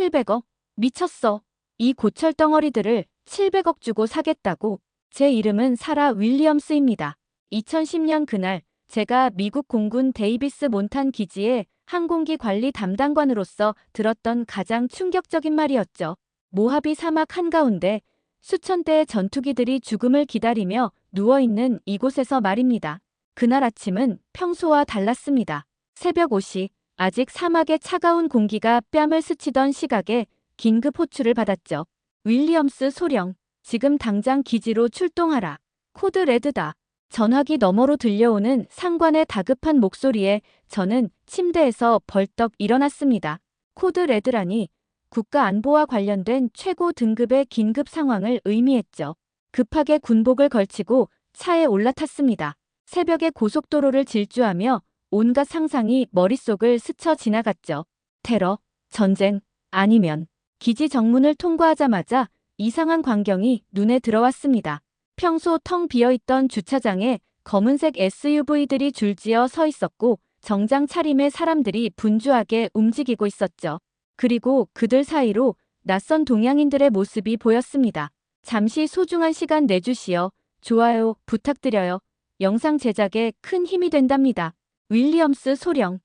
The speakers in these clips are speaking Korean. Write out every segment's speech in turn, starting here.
700억? 미쳤어. 이 고철 덩어리들을 700억 주고 사겠다고. 제 이름은 사라 윌리엄스입니다. 2010년 그날 제가 미국 공군 데이비스 몬탄 기지의 항공기 관리 담당관으로서 들었던 가장 충격적인 말이었죠. 모하비 사막 한가운데 수천 대의 전투기들이 죽음을 기다리며 누워있는 이곳에서 말입니다. 그날 아침은 평소와 달랐습니다. 새벽 5시, 아직 사막의 차가운 공기가 뺨을 스치던 시각에 긴급 호출을 받았죠. 윌리엄스 소령, 지금 당장 기지로 출동하라. 코드 레드다. 전화기 너머로 들려오는 상관의 다급한 목소리에 저는 침대에서 벌떡 일어났습니다. 코드 레드라니 국가 안보와 관련된 최고 등급의 긴급 상황을 의미했죠. 급하게 군복을 걸치고 차에 올라탔습니다. 새벽에 고속도로를 질주하며 온갖 상상이 머릿속을 스쳐 지나갔죠. 테러, 전쟁, 아니면 기지 정문을 통과하자마자 이상한 광경이 눈에 들어왔습니다. 평소 텅 비어있던 주차장에 검은색 SUV들이 줄지어 서 있었고 정장 차림의 사람들이 분주하게 움직이고 있었죠. 그리고 그들 사이로 낯선 동양인들의 모습이 보였습니다. 잠시 소중한 시간 내주시어 좋아요 부탁드려요. 영상 제작에 큰 힘이 된답니다. 윌리엄스 소령.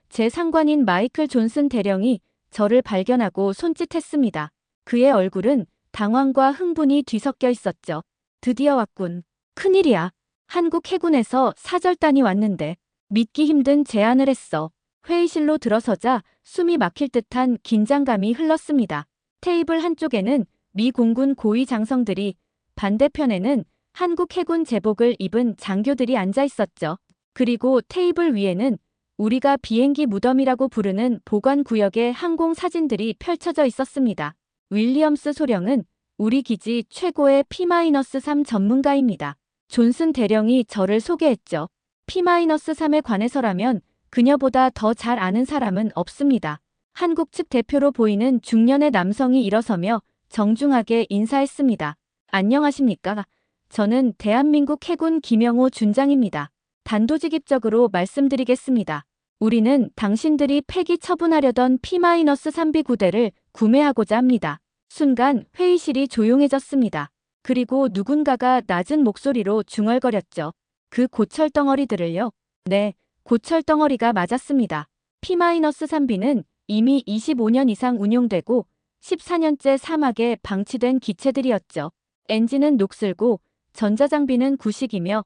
제 상관인 마이클 존슨 대령이 저를 발견하고 손짓했습니다. 그의 얼굴은 당황과 흥분이 뒤섞여 있었죠. 드디어 왔군. 큰일이야. 한국 해군에서 사절단이 왔는데 믿기 힘든 제안을 했어. 회의실로 들어서자 숨이 막힐 듯한 긴장감이 흘렀습니다. 테이블 한쪽에는 미 공군 고위 장성들이, 반대편에는 한국 해군 제복을 입은 장교들이 앉아 있었죠. 그리고 테이블 위에는 우리가 비행기 무덤이라고 부르는 보관구역의 항공 사진들이 펼쳐져 있었습니다. 윌리엄스 소령은 우리 기지 최고의 P-3 전문가입니다. 존슨 대령이 저를 소개했죠. P-3에 관해서라면 그녀보다 더 잘 아는 사람은 없습니다. 한국 측 대표로 보이는 중년의 남성이 일어서며 정중하게 인사했습니다. 안녕하십니까? 저는 대한민국 해군 김영호 준장입니다. 단도직입적으로 말씀드리겠습니다. 우리는 당신들이 폐기 처분하려던 P-3B 부대를 구매하고자 합니다. 순간 회의실이 조용해졌습니다. 그리고 누군가가 낮은 목소리로 중얼거렸죠. 그 고철 덩어리들을요? 네, 고철 덩어리가 맞았습니다. P-3B는 이미 25년 이상 운용되고 14년째 사막에 방치된 기체들이었죠. 엔진은 녹슬고 전자장비는 구식이며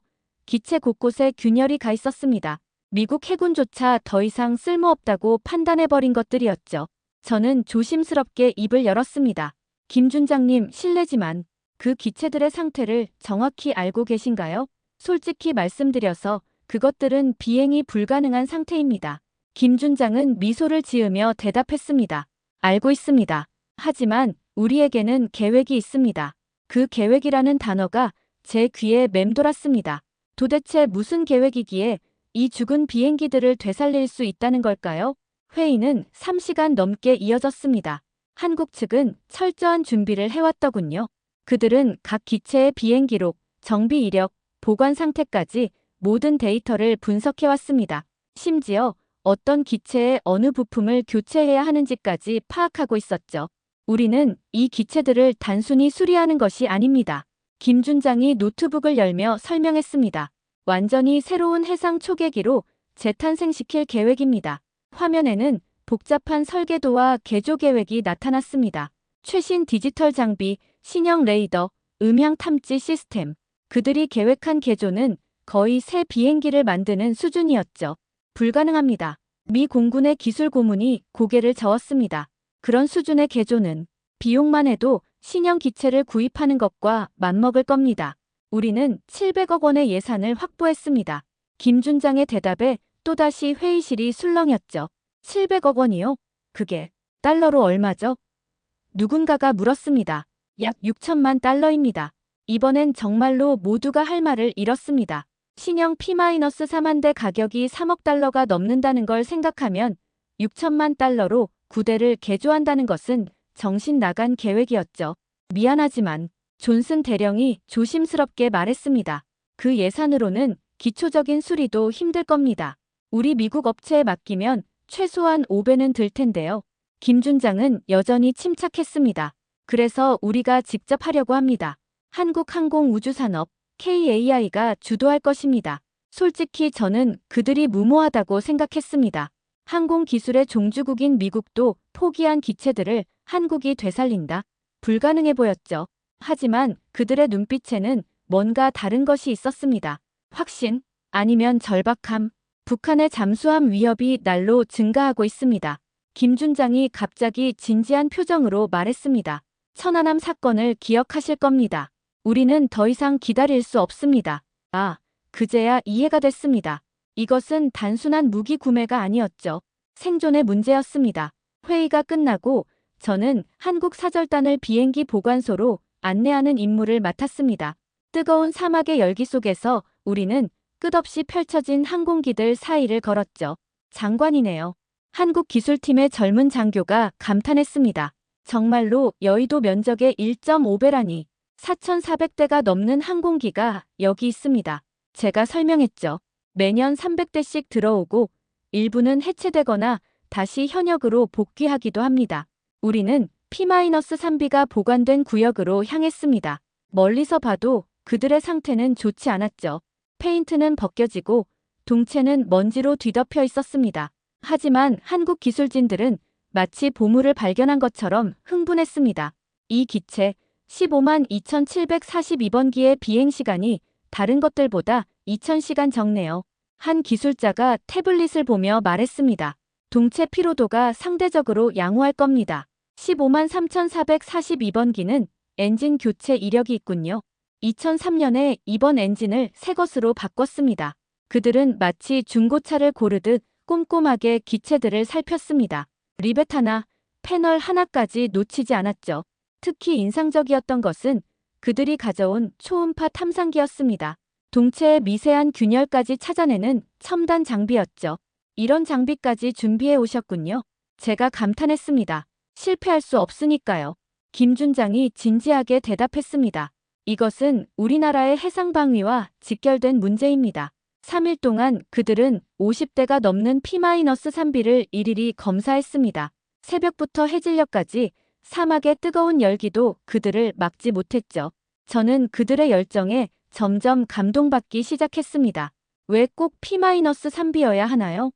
기체 곳곳에 균열이 가 있었습니다. 미국 해군조차 더 이상 쓸모없다고 판단해버린 것들이었죠. 저는 조심스럽게 입을 열었습니다. 김 준장님, 실례지만 그 기체들의 상태를 정확히 알고 계신가요? 솔직히 말씀드려서 그것들은 비행이 불가능한 상태입니다. 김 준장은 미소를 지으며 대답했습니다. 알고 있습니다. 하지만 우리에게는 계획이 있습니다. 그 계획이라는 단어가 제 귀에 맴돌았습니다. 도대체 무슨 계획이기에 이 죽은 비행기들을 되살릴 수 있다는 걸까요? 회의는 3시간 넘게 이어졌습니다. 한국 측은 철저한 준비를 해왔더군요. 그들은 각 기체의 비행 기록, 정비 이력, 보관 상태까지 모든 데이터를 분석해왔습니다. 심지어 어떤 기체의 어느 부품을 교체해야 하는지까지 파악하고 있었죠. 우리는 이 기체들을 단순히 수리하는 것이 아닙니다. 김 준장이 노트북을 열며 설명했습니다. 완전히 새로운 해상 초계기로 재탄생시킬 계획입니다. 화면에는 복잡한 설계도와 개조 계획이 나타났습니다. 최신 디지털 장비, 신형 레이더, 음향 탐지 시스템. 그들이 계획한 개조는 거의 새 비행기를 만드는 수준이었죠. 불가능합니다. 미 공군의 기술 고문이 고개를 저었습니다. 그런 수준의 개조는 비용만 해도 신형 기체를 구입하는 것과 맞먹을 겁니다. 우리는 700억 원의 예산을 확보했습니다. 김 준장의 대답에 또다시 회의실이 술렁였죠. 700억 원이요? 그게 달러로 얼마죠? 누군가가 물었습니다. 약 6천만 달러입니다. 이번엔 정말로 모두가 할 말을 잃었습니다. 신형 P-3대 가격이 3억 달러가 넘는다는 걸 생각하면 6천만 달러로 구대를 개조한다는 것은 정신 나간 계획이었죠. 미안하지만 존슨 대령이 조심스럽게 말했습니다. 그 예산으로는 기초적인 수리도 힘들 겁니다. 우리 미국 업체에 맡기면 최소한 5배는 들 텐데요. 김준장은 여전히 침착했습니다. 그래서 우리가 직접 하려고 합니다. 한국항공우주산업, KAI가 주도할 것입니다. 솔직히 저는 그들이 무모하다고 생각했습니다. 항공기술의 종주국인 미국도 포기한 기체들을 한국이 되살린다? 불가능해 보였죠. 하지만 그들의 눈빛에는 뭔가 다른 것이 있었습니다. 확신, 아니면 절박함. 북한의 잠수함 위협이 날로 증가하고 있습니다. 김준장이 갑자기 진지한 표정으로 말했습니다. 천안함 사건을 기억하실 겁니다. 우리는 더 이상 기다릴 수 없습니다. 아, 그제야 이해가 됐습니다. 이것은 단순한 무기 구매가 아니었죠. 생존의 문제였습니다. 회의가 끝나고 저는 한국사절단을 비행기 보관소로 안내하는 임무를 맡았습니다. 뜨거운 사막의 열기 속에서 우리는 끝없이 펼쳐진 항공기들 사이를 걸었죠. 장관이네요. 한국기술팀의 젊은 장교가 감탄했습니다. 정말로 여의도 면적의 1.5배라니. 4,400대가 넘는 항공기가 여기 있습니다. 제가 설명했죠. 매년 300대씩 들어오고 일부는 해체되거나 다시 현역으로 복귀하기도 합니다. 우리는 P-3B가 보관된 구역으로 향했습니다. 멀리서 봐도 그들의 상태는 좋지 않았죠. 페인트는 벗겨지고 동체는 먼지로 뒤덮여 있었습니다. 하지만 한국 기술진들은 마치 보물을 발견한 것처럼 흥분했습니다. 이 기체 152,742번기의 비행시간이 다른 것들보다 2,000시간 적네요. 한 기술자가 태블릿을 보며 말했습니다. 동체 피로도가 상대적으로 양호할 겁니다. 153,442번기는 엔진 교체 이력이 있군요. 2003년에 이번 엔진을 새 것으로 바꿨습니다. 그들은 마치 중고차를 고르듯 꼼꼼하게 기체들을 살폈습니다. 리벳 하나, 패널 하나까지 놓치지 않았죠. 특히 인상적이었던 것은 그들이 가져온 초음파 탐상기였습니다. 동체의 미세한 균열까지 찾아내는 첨단 장비였죠. 이런 장비까지 준비해 오셨군요. 제가 감탄했습니다. 실패할 수 없으니까요. 김준장이 진지하게 대답했습니다. 이것은 우리나라의 해상방위와 직결된 문제입니다. 3일 동안 그들은 50대가 넘는 P-3B를 일일이 검사했습니다. 새벽부터 해질녘까지 사막의 뜨거운 열기도 그들을 막지 못했죠. 저는 그들의 열정에 점점 감동받기 시작했습니다. 왜 꼭 P-3B여야 하나요?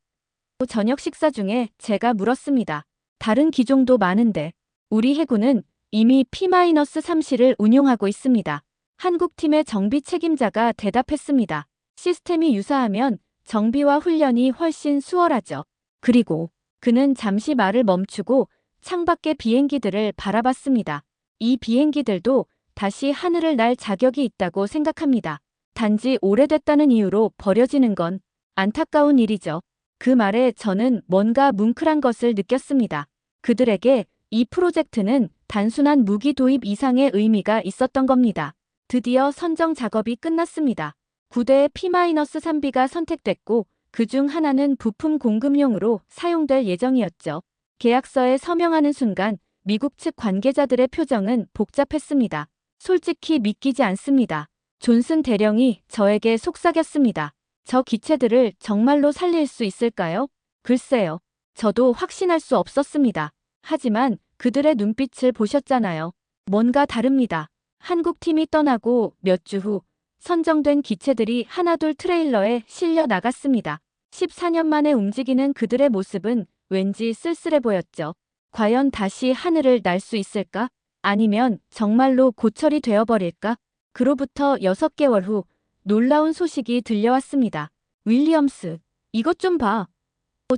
저녁 식사 중에 제가 물었습니다. 다른 기종도 많은데 우리 해군은 이미 P-3C를 운용하고 있습니다. 한국팀의 정비 책임자가 대답했습니다. 시스템이 유사하면 정비와 훈련이 훨씬 수월하죠. 그리고 그는 잠시 말을 멈추고 창밖의 비행기들을 바라봤습니다. 이 비행기들도 다시 하늘을 날 자격이 있다고 생각합니다. 단지 오래됐다는 이유로 버려지는 건 안타까운 일이죠. 그 말에 저는 뭔가 뭉클한 것을 느꼈습니다. 그들에게 이 프로젝트는 단순한 무기 도입 이상의 의미가 있었던 겁니다. 드디어 선정 작업이 끝났습니다. 9대의 P-3B가 선택됐고 그중 하나는 부품 공급용으로 사용될 예정이었죠. 계약서에 서명하는 순간 미국 측 관계자들의 표정은 복잡했습니다. 솔직히 믿기지 않습니다. 존슨 대령이 저에게 속삭였습니다. 저 기체들을 정말로 살릴 수 있을까요? 글쎄요. 저도 확신할 수 없었습니다. 하지만 그들의 눈빛을 보셨잖아요. 뭔가 다릅니다. 한국팀이 떠나고 몇 주 후 선정된 기체들이 하나둘 트레일러에 실려 나갔습니다. 14년 만에 움직이는 그들의 모습은 왠지 쓸쓸해 보였죠. 과연 다시 하늘을 날 수 있을까? 아니면 정말로 고철이 되어버릴까? 그로부터 6개월 후 놀라운 소식이 들려왔습니다. 윌리엄스, 이것 좀 봐.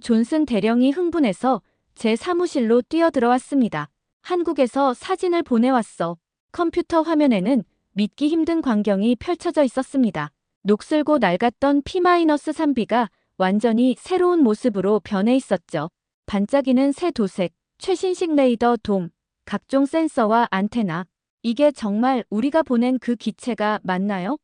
존슨 대령이 흥분해서 제 사무실로 뛰어들어왔습니다. 한국에서 사진을 보내왔어. 컴퓨터 화면에는 믿기 힘든 광경이 펼쳐져 있었습니다. 녹슬고 낡았던 P-3B가 완전히 새로운 모습으로 변해 있었죠. 반짝이는 새 도색, 최신식 레이더 돔, 각종 센서와 안테나. 이게 정말 우리가 보낸 그 기체가 맞나요?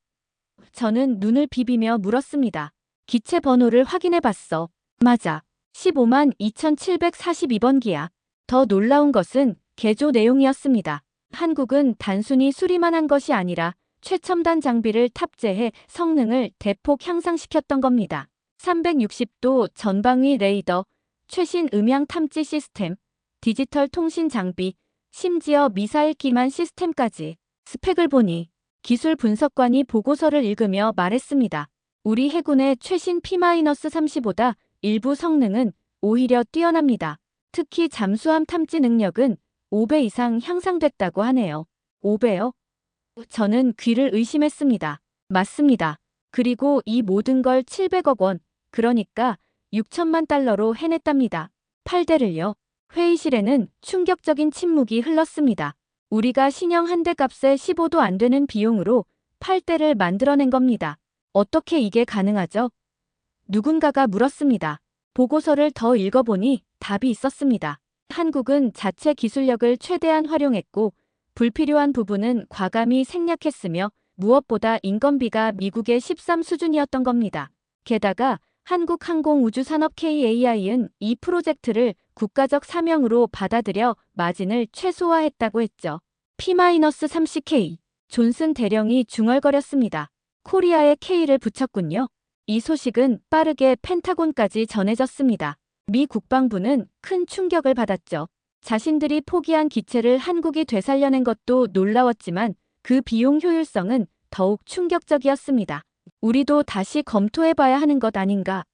저는 눈을 비비며 물었습니다. 기체 번호를 확인해 봤어. 맞아. 152,742번기야. 더 놀라운 것은 개조 내용이었습니다. 한국은 단순히 수리만 한 것이 아니라 최첨단 장비를 탑재해 성능을 대폭 향상시켰던 겁니다. 360도 전방위 레이더, 최신 음향 탐지 시스템, 디지털 통신 장비, 심지어 미사일 기만 시스템까지. 스펙을 보니 기술 분석관이 보고서를 읽으며 말했습니다. 우리 해군의 최신 P-30보다 일부 성능은 오히려 뛰어납니다. 특히 잠수함 탐지 능력은 5배 이상 향상됐다고 하네요. 5배요? 저는 귀를 의심했습니다. 맞습니다. 그리고 이 모든 걸 700억 원, 그러니까 6천만 달러로 해냈답니다. 8대를요. 회의실에는 충격적인 침묵이 흘렀습니다. 우리가 신형 한 대 값에 15도 안 되는 비용으로 8대를 만들어낸 겁니다. 어떻게 이게 가능하죠? 누군가가 물었습니다. 보고서를 더 읽어보니 답이 있었습니다. 한국은 자체 기술력을 최대한 활용했고 불필요한 부분은 과감히 생략했으며 무엇보다 인건비가 미국의 13 수준이었던 겁니다. 게다가 한국항공우주산업 KAI는 이 프로젝트를 국가적 사명으로 받아들여 마진을 최소화했다고 했죠. P-30K. 존슨 대령이 중얼거렸습니다. 코리아에 K를 붙였군요. 이 소식은 빠르게 펜타곤까지 전해졌습니다. 미 국방부는 큰 충격을 받았죠. 자신들이 포기한 기체를 한국이 되살려낸 것도 놀라웠지만 그 비용 효율성은 더욱 충격적이었습니다. 우리도 다시 검토해봐야 하는 것 아닌가?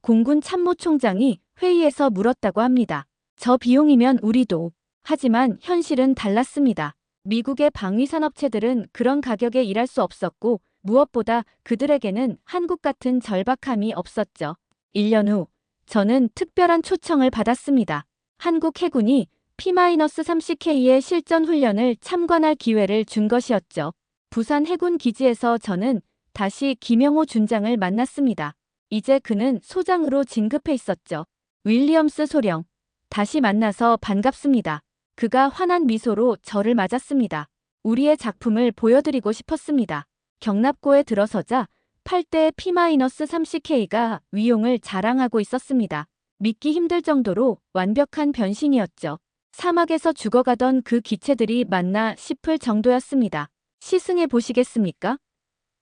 공군 참모총장이 회의에서 물었다고 합니다. 저 비용이면 우리도. 하지만 현실은 달랐습니다. 미국의 방위산업체들은 그런 가격에 일할 수 없었고 무엇보다 그들에게는 한국 같은 절박함이 없었죠. 1년 후 저는 특별한 초청을 받았습니다. 한국 해군이 P-30K의 실전 훈련을 참관할 기회를 준 것이었죠. 부산 해군 기지에서 저는 다시 김영호 준장을 만났습니다. 이제 그는 소장으로 진급해 있었죠. 윌리엄스 소령. 다시 만나서 반갑습니다. 그가 환한 미소로 저를 맞았습니다. 우리의 작품을 보여드리고 싶었습니다. 경납고에 들어서자 8대의 P-30K가 위용을 자랑하고 있었습니다. 믿기 힘들 정도로 완벽한 변신이었죠. 사막에서 죽어가던 그 기체들이 맞나 싶을 정도였습니다. 시승해 보시겠습니까?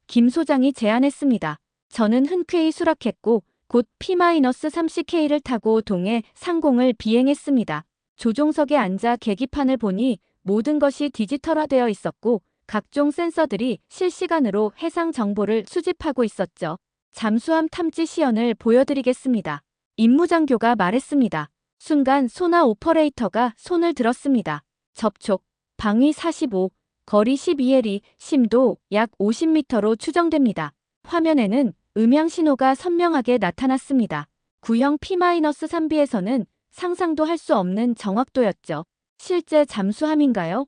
김 소장이 제안했습니다. 저는 흔쾌히 수락했고 곧 P-30K를 타고 동해 상공을 비행했습니다. 조종석에 앉아 계기판을 보니 모든 것이 디지털화되어 있었고 각종 센서들이 실시간으로 해상 정보를 수집하고 있었죠. 잠수함 탐지 시연을 보여드리겠습니다. 임무장교가 말했습니다. 순간 소나 오퍼레이터가 손을 들었습니다. 접촉, 방위 45, 거리 12L이 심도 약 50m로 추정됩니다. 화면에는 음향 신호가 선명하게 나타났습니다. 구형 P-3B에서는 상상도 할 수 없는 정확도였죠. 실제 잠수함인가요?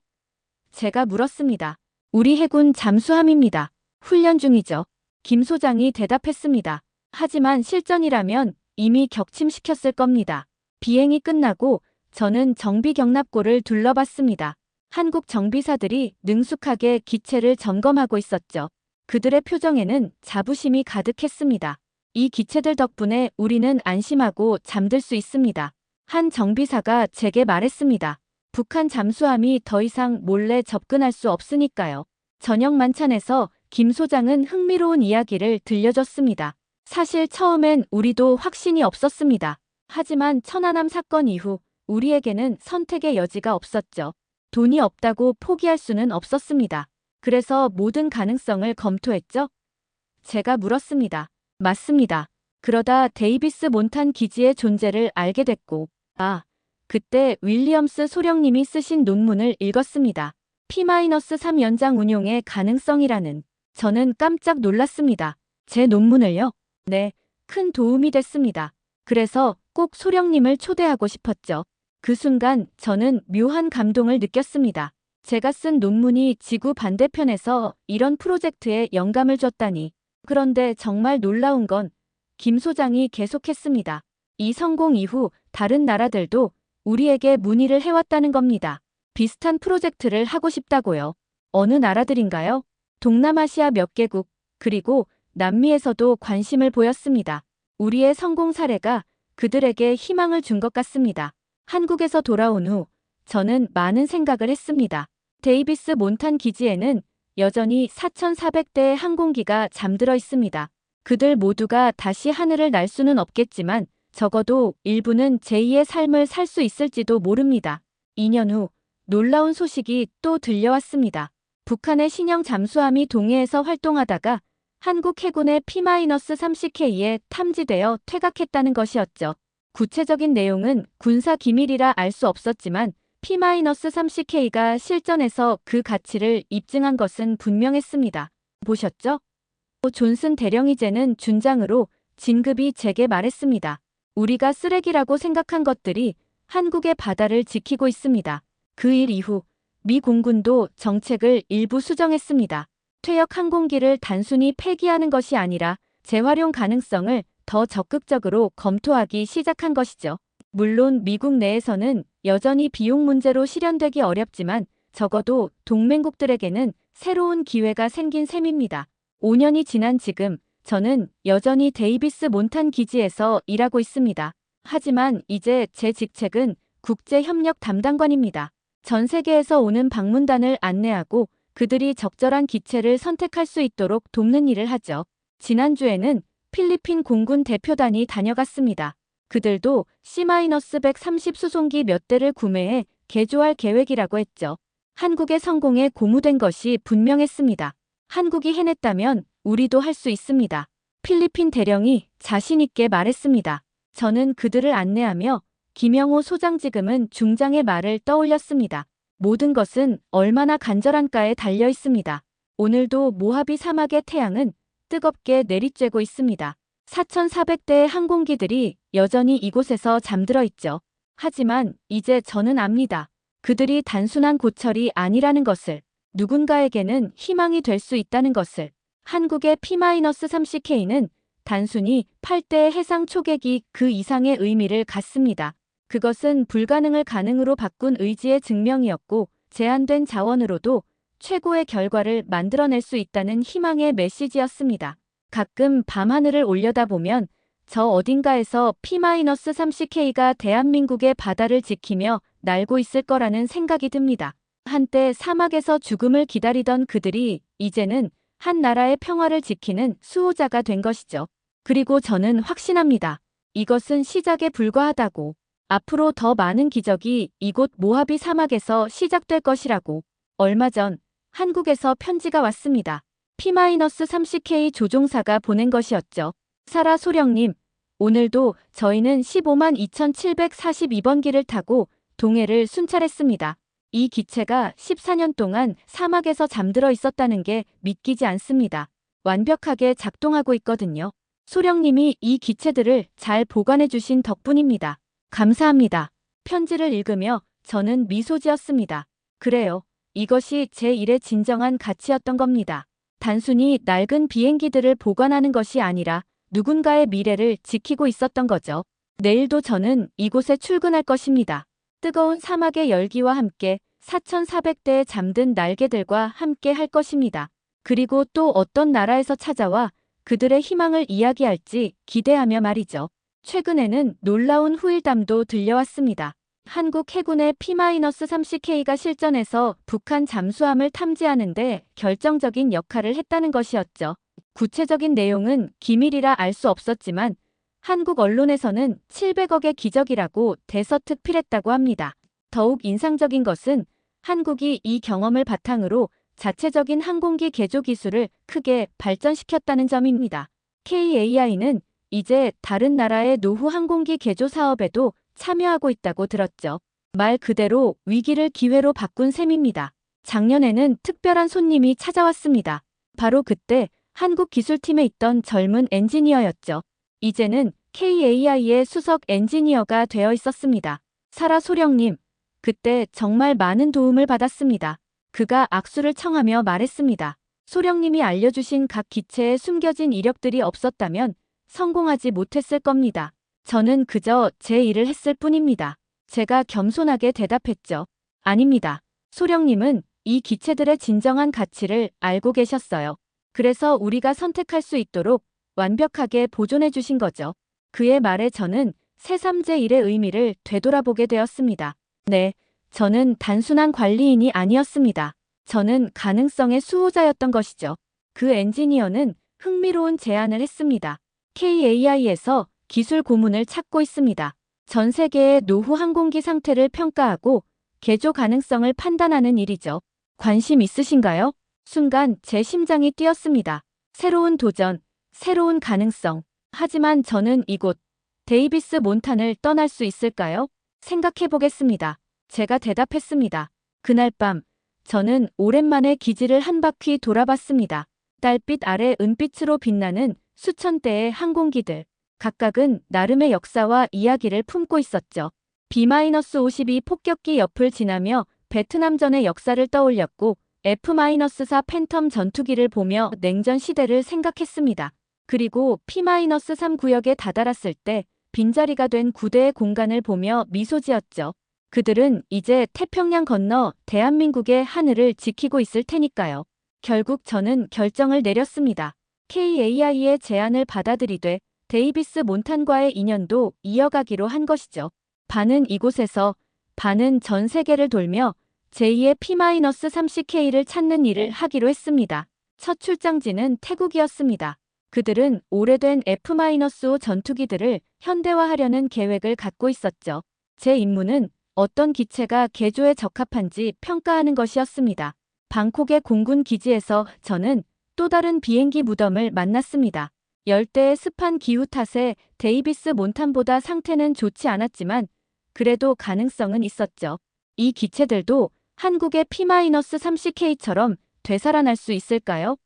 제가 물었습니다. 우리 해군 잠수함입니다. 훈련 중이죠. 김 소장이 대답했습니다. 하지만 실전이라면 이미 격침시켰을 겁니다. 비행이 끝나고 저는 정비 경납고를 둘러봤습니다. 한국 정비사들이 능숙하게 기체를 점검하고 있었죠. 그들의 표정에는 자부심이 가득했습니다. 이 기체들 덕분에 우리는 안심하고 잠들 수 있습니다. 한 정비사가 제게 말했습니다. 북한 잠수함이 더 이상 몰래 접근할 수 없으니까요. 저녁 만찬에서 김 소장은 흥미로운 이야기를 들려줬습니다. 사실 처음엔 우리도 확신이 없었습니다. 하지만 천안함 사건 이후 우리에게는 선택의 여지가 없었죠. 돈이 없다고 포기할 수는 없었습니다. 그래서 모든 가능성을 검토했죠? 제가 물었습니다. 맞습니다. 그러다 데이비스 몬탄 기지의 존재를 알게 됐고, 그때 윌리엄스 소령님이 쓰신 논문을 읽었습니다. P-3 연장 운용의 가능성이라는. 저는 깜짝 놀랐습니다. 제 논문을요? 네, 큰 도움이 됐습니다. 그래서 꼭 소령님을 초대하고 싶었죠. 그 순간 저는 묘한 감동을 느꼈습니다. 제가 쓴 논문이 지구 반대편에서 이런 프로젝트에 영감을 줬다니. 그런데 정말 놀라운 건 김 소장이 계속했습니다. 이 성공 이후 다른 나라들도 우리에게 문의를 해왔다는 겁니다. 비슷한 프로젝트를 하고 싶다고요. 어느 나라들인가요? 동남아시아 몇 개국, 그리고 남미에서도 관심을 보였습니다. 우리의 성공 사례가 그들에게 희망을 준 것 같습니다. 한국에서 돌아온 후 저는 많은 생각을 했습니다. 데이비스 몬탄 기지에는 여전히 4,400대의 항공기가 잠들어 있습니다. 그들 모두가 다시 하늘을 날 수는 없겠지만 적어도 일부는 제2의 삶을 살 수 있을지도 모릅니다. 2년 후 놀라운 소식이 또 들려왔습니다. 북한의 신형 잠수함이 동해에서 활동하다가 한국 해군의 P-30K에 탐지되어 퇴각했다는 것이었죠. 구체적인 내용은 군사 기밀이라 알 수 없었지만 P-30K가 실전에서 그 가치를 입증한 것은 분명했습니다. 보셨죠? 존슨 대령이제는 준장으로 진급이 제게 말했습니다. 우리가 쓰레기라고 생각한 것들이 한국의 바다를 지키고 있습니다. 그 일 이후 미 공군도 정책을 일부 수정했습니다. 퇴역 항공기를 단순히 폐기하는 것이 아니라 재활용 가능성을 더 적극적으로 검토하기 시작한 것이죠. 물론 미국 내에서는 여전히 비용 문제로 실현되기 어렵지만 적어도 동맹국들에게는 새로운 기회가 생긴 셈입니다. 5년이 지난 지금 저는 여전히 데이비스 몬탄 기지에서 일하고 있습니다. 하지만 이제 제 직책은 국제협력 담당관입니다. 전 세계에서 오는 방문단을 안내하고 그들이 적절한 기체를 선택할 수 있도록 돕는 일을 하죠. 지난주에는 필리핀 공군 대표단이 다녀갔습니다. 그들도 C-130 수송기 몇 대를 구매해 개조할 계획이라고 했죠. 한국의 성공에 고무된 것이 분명했습니다. 한국이 해냈다면 우리도 할 수 있습니다. 필리핀 대령이 자신있게 말했습니다. 저는 그들을 안내하며 김영호 소장 지금은 중장의 말을 떠올렸습니다. 모든 것은 얼마나 간절한가에 달려 있습니다. 오늘도 모하비 사막의 태양은 뜨겁게 내리쬐고 있습니다. 4,400대의 항공기들이 여전히 이곳에서 잠들어 있죠. 하지만 이제 저는 압니다. 그들이 단순한 고철이 아니라는 것을, 누군가에게는 희망이 될 수 있다는 것을. 한국의 P-30K는 단순히 8대의 해상 초계기 그 이상의 의미를 갖습니다. 그것은 불가능을 가능으로 바꾼 의지의 증명이었고 제한된 자원으로도 최고의 결과를 만들어낼 수 있다는 희망의 메시지였습니다. 가끔 밤하늘을 올려다보면 저 어딘가에서 P-30K가 대한민국의 바다를 지키며 날고 있을 거라는 생각이 듭니다. 한때 사막에서 죽음을 기다리던 그들이 이제는 한 나라의 평화를 지키는 수호자가 된 것이죠. 그리고 저는 확신합니다. 이것은 시작에 불과하다고. 앞으로 더 많은 기적이 이곳 모하비 사막에서 시작될 것이라고. 얼마 전 한국에서 편지가 왔습니다. P-30K 조종사가 보낸 것이었죠. 사라 소령님, 오늘도 저희는 152,742번 기를 타고 동해를 순찰했습니다. 이 기체가 14년 동안 사막에서 잠들어 있었다는 게 믿기지 않습니다. 완벽하게 작동하고 있거든요. 소령님이 이 기체들을 잘 보관해 주신 덕분입니다. 감사합니다. 편지를 읽으며 저는 미소 지었습니다. 그래요. 이것이 제 일의 진정한 가치였던 겁니다. 단순히 낡은 비행기들을 보관하는 것이 아니라 누군가의 미래를 지키고 있었던 거죠. 내일도 저는 이곳에 출근할 것입니다. 뜨거운 사막의 열기와 함께 4,400대의 잠든 날개들과 함께 할 것입니다. 그리고 또 어떤 나라에서 찾아와 그들의 희망을 이야기할지 기대하며 말이죠. 최근에는 놀라운 후일담도 들려왔습니다. 한국 해군의 P-30K가 실전에서 북한 잠수함을 탐지하는 데 결정적인 역할을 했다는 것이었죠. 구체적인 내용은 기밀이라 알 수 없었지만 한국 언론에서는 700억의 기적이라고 대서특필했다고 합니다. 더욱 인상적인 것은 한국이 이 경험을 바탕으로 자체적인 항공기 개조 기술을 크게 발전시켰다는 점입니다. KAI는 이제 다른 나라의 노후 항공기 개조 사업에도 참여하고 있다고 들었죠. 말 그대로 위기를 기회로 바꾼 셈입니다. 작년에는 특별한 손님이 찾아왔습니다. 바로 그때 한국 기술팀에 있던 젊은 엔지니어였죠. 이제는 KAI의 수석 엔지니어가 되어 있었습니다. 사라 소령님, 그때 정말 많은 도움을 받았습니다. 그가 악수를 청하며 말했습니다. 소령님이 알려주신 각 기체에 숨겨진 이력들이 없었다면 성공하지 못했을 겁니다. 저는 그저 제 일을 했을 뿐입니다. 제가 겸손하게 대답했죠. 아닙니다. 소령님은 이 기체들의 진정한 가치를 알고 계셨어요. 그래서 우리가 선택할 수 있도록 완벽하게 보존해 주신 거죠. 그의 말에 저는 새삼 제 일의 의미를 되돌아보게 되었습니다. 네, 저는 단순한 관리인이 아니었습니다. 저는 가능성의 수호자였던 것이죠. 그 엔지니어는 흥미로운 제안을 했습니다. KAI에서 기술 고문을 찾고 있습니다. 전 세계의 노후 항공기 상태를 평가하고 개조 가능성을 판단하는 일이죠. 관심 있으신가요? 순간 제 심장이 뛰었습니다. 새로운 도전, 새로운 가능성. 하지만 저는 이곳 데이비스 몬탄을 떠날 수 있을까요? 생각해 보겠습니다. 제가 대답했습니다. 그날 밤 저는 오랜만에 기지를 한 바퀴 돌아봤습니다. 달빛 아래 은빛으로 빛나는 수천 대의 항공기들. 각각은 나름의 역사와 이야기를 품고 있었죠. B-52 폭격기 옆을 지나며 베트남전의 역사를 떠올렸고 F-4 팬텀 전투기를 보며 냉전 시대를 생각했습니다. 그리고 P-3 구역에 다다랐을 때 빈자리가 된 구대의 공간을 보며 미소 지었죠. 그들은 이제 태평양 건너 대한민국의 하늘을 지키고 있을 테니까요. 결국 저는 결정을 내렸습니다. KAI의 제안을 받아들이되 데이비스 몬탄과의 인연도 이어가기로 한 것이죠. 반은 이곳에서, 반은 전 세계를 돌며 제2의 P-30K를 찾는 일을 하기로 했습니다. 첫 출장지는 태국이었습니다. 그들은 오래된 F-5 전투기들을 현대화하려는 계획을 갖고 있었죠. 제 임무는 어떤 기체가 개조에 적합한지 평가하는 것이었습니다. 방콕의 공군 기지에서 저는 또 다른 비행기 무덤을 만났습니다. 열대의 습한 기후 탓에 데이비스 몬탄보다 상태는 좋지 않았지만 그래도 가능성은 있었죠. 이 기체들도 한국의 P-30K처럼 되살아날 수 있을까요?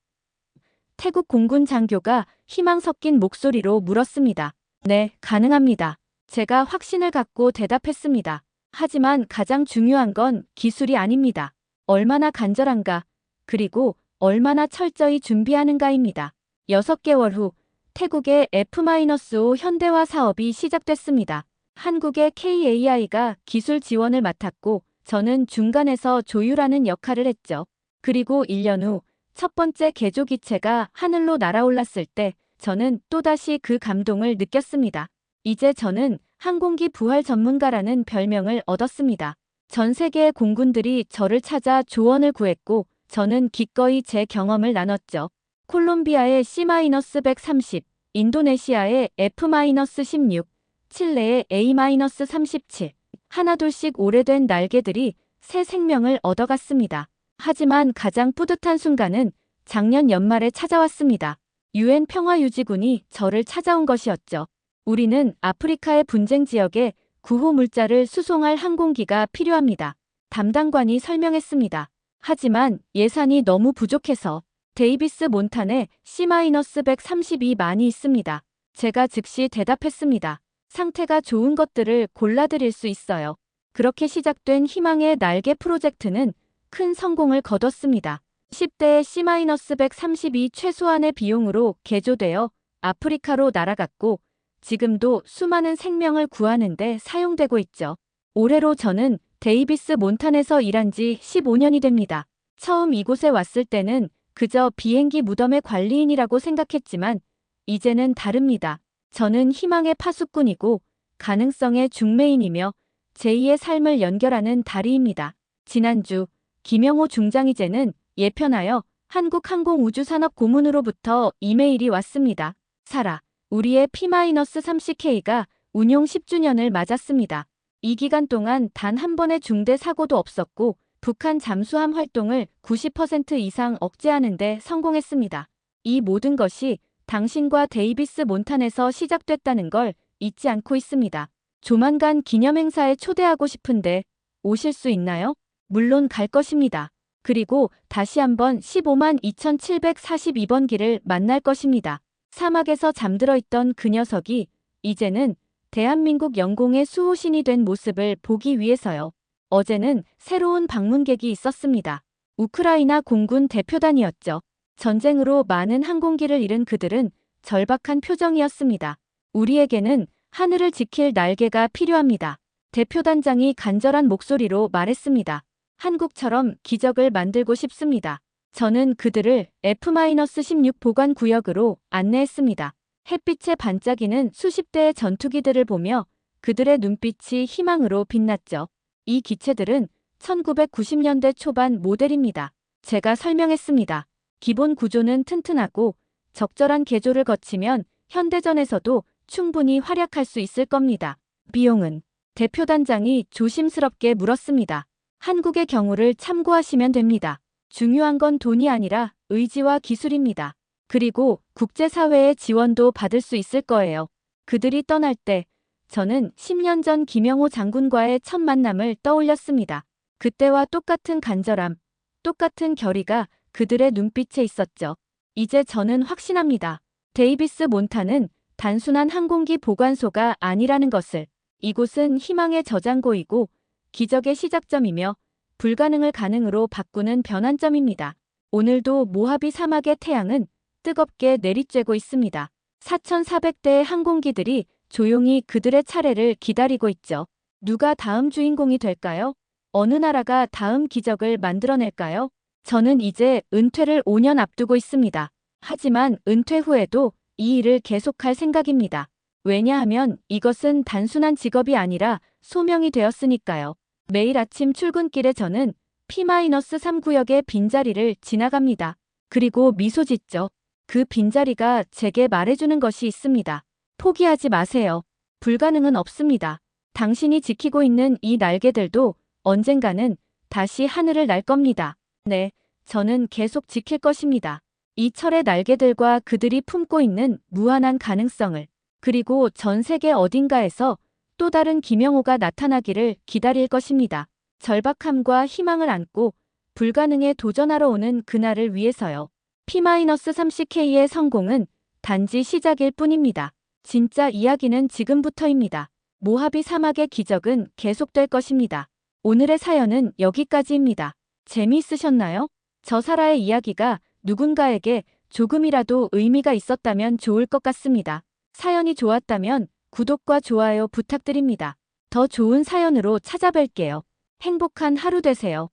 태국 공군 장교가 희망 섞인 목소리로 물었습니다. 네, 가능합니다. 제가 확신을 갖고 대답했습니다. 하지만 가장 중요한 건 기술이 아닙니다. 얼마나 간절한가, 그리고 얼마나 철저히 준비하는가입니다. 6개월 후 태국의 F-5 현대화 사업이 시작됐습니다. 한국의 KAI가 기술 지원을 맡았고 저는 중간에서 조율하는 역할을 했죠. 그리고 1년 후 첫 번째 개조 기체가 하늘로 날아올랐을 때 저는 또다시 그 감동을 느꼈습니다. 이제 저는 항공기 부활 전문가라는 별명을 얻었습니다. 전 세계의 공군들이 저를 찾아 조언을 구했고 저는 기꺼이 제 경험을 나눴죠. 콜롬비아의 C-130, 인도네시아의 F-16, 칠레의 A-37, 하나둘씩 오래된 날개들이 새 생명을 얻어갔습니다. 하지만 가장 뿌듯한 순간은 작년 연말에 찾아왔습니다. UN 평화유지군이 저를 찾아온 것이었죠. 우리는 아프리카의 분쟁 지역에 구호 물자를 수송할 항공기가 필요합니다. 담당관이 설명했습니다. 하지만 예산이 너무 부족해서 데이비스 몬탄에 C-132만이 있습니다. 제가 즉시 대답했습니다. 상태가 좋은 것들을 골라드릴 수 있어요. 그렇게 시작된 희망의 날개 프로젝트는 큰 성공을 거뒀습니다. 10대의 C-132 최소한의 비용으로 개조되어 아프리카로 날아갔고 지금도 수많은 생명을 구하는 데 사용되고 있죠. 올해로 저는 데이비스 몬탄에서 일한 지 15년이 됩니다. 처음 이곳에 왔을 때는 그저 비행기 무덤의 관리인이라고 생각했지만 이제는 다릅니다. 저는 희망의 파수꾼이고 가능성의 중매인이며 제2의 삶을 연결하는 다리입니다. 지난주 김영호 중장이제는 예편하여 한국항공우주산업 고문으로부터 이메일이 왔습니다. 사라, 우리의 P-30K가 운용 10주년을 맞았습니다. 이 기간 동안 단 한 번의 중대 사고도 없었고 북한 잠수함 활동을 90% 이상 억제하는 데 성공했습니다. 이 모든 것이 당신과 데이비스 몬탄에서 시작됐다는 걸 잊지 않고 있습니다. 조만간 기념행사에 초대하고 싶은데 오실 수 있나요? 물론 갈 것입니다. 그리고 다시 한번 152,742번 기를 만날 것입니다. 사막에서 잠들어 있던 그 녀석이 이제는 대한민국 영공의 수호신이 된 모습을 보기 위해서요. 어제는 새로운 방문객이 있었습니다. 우크라이나 공군 대표단이었죠. 전쟁으로 많은 항공기를 잃은 그들은 절박한 표정이었습니다. 우리에게는 하늘을 지킬 날개가 필요합니다. 대표단장이 간절한 목소리로 말했습니다. 한국처럼 기적을 만들고 싶습니다. 저는 그들을 F-16 보관 구역으로 안내했습니다. 햇빛에 반짝이는 수십 대의 전투기들을 보며 그들의 눈빛이 희망으로 빛났죠. 이 기체들은 1990년대 초반 모델입니다. 제가 설명했습니다. 기본 구조는 튼튼하고 적절한 개조를 거치면 현대전에서도 충분히 활약할 수 있을 겁니다. 비용은? 대표단장이 조심스럽게 물었습니다. 한국의 경우를 참고하시면 됩니다. 중요한 건 돈이 아니라 의지와 기술입니다. 그리고 국제사회의 지원도 받을 수 있을 거예요. 그들이 떠날 때 저는 10년 전 김영호 장군과의 첫 만남을 떠올렸습니다. 그때와 똑같은 간절함, 똑같은 결의가 그들의 눈빛에 있었죠. 이제 저는 확신합니다. 데이비스 몬타는 단순한 항공기 보관소가 아니라는 것을. 이곳은 희망의 저장고이고 기적의 시작점이며 불가능을 가능으로 바꾸는 변환점입니다. 오늘도 모하비 사막의 태양은 뜨겁게 내리쬐고 있습니다. 4,400대의 항공기들이 조용히 그들의 차례를 기다리고 있죠. 누가 다음 주인공이 될까요? 어느 나라가 다음 기적을 만들어낼까요? 저는 이제 은퇴를 5년 앞두고 있습니다. 하지만 은퇴 후에도 이 일을 계속할 생각입니다. 왜냐하면 이것은 단순한 직업이 아니라 소명이 되었으니까요. 매일 아침 출근길에 저는 P-3 구역의 빈자리를 지나갑니다. 그리고 미소 짓죠. 그 빈자리가 제게 말해주는 것이 있습니다. 포기하지 마세요. 불가능은 없습니다. 당신이 지키고 있는 이 날개들도 언젠가는 다시 하늘을 날 겁니다. 네, 저는 계속 지킬 것입니다. 이 철의 날개들과 그들이 품고 있는 무한한 가능성을. 그리고 전 세계 어딘가에서 또 다른 김영호가 나타나기를 기다릴 것입니다. 절박함과 희망을 안고 불가능에 도전하러 오는 그날을 위해서요. P-30K의 성공은 단지 시작일 뿐입니다. 진짜 이야기는 지금부터입니다. 모하비 사막의 기적은 계속될 것입니다. 오늘의 사연은 여기까지입니다. 재미있으셨나요? 저 사라의 이야기가 누군가에게 조금이라도 의미가 있었다면 좋을 것 같습니다. 사연이 좋았다면 구독과 좋아요 부탁드립니다. 더 좋은 사연으로 찾아뵐게요. 행복한 하루 되세요.